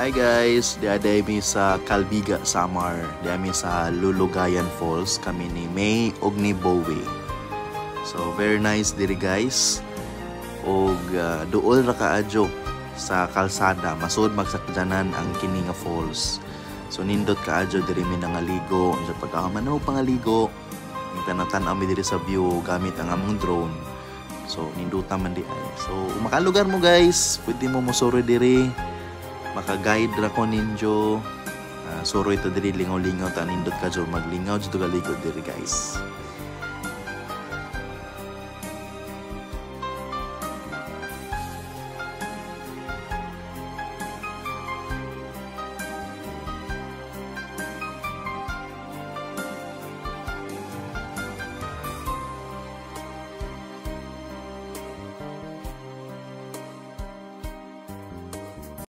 Hi guys, di ada mi sa Calbiga, Samar. Di mi sa Lulugayan Falls kami ni May og ni Bowie. So very nice diri guys. Og duol ra kaadyo sa kalsada, masud magsakdanan ang kini nga falls. So nindot kaadyo diri mi nangaligo, sa pagkakamanaw pangaligo. Tan-aw mi diri sa view gamit ang among drone. So ninduta man di ay. So makalugar mo guys, pwede mo mosuro diri. Maka-guide ra ko ninyo. Suro ito diri lingaw-lingaw ta nindot ka jud maglingaw jud kaligo diri guys.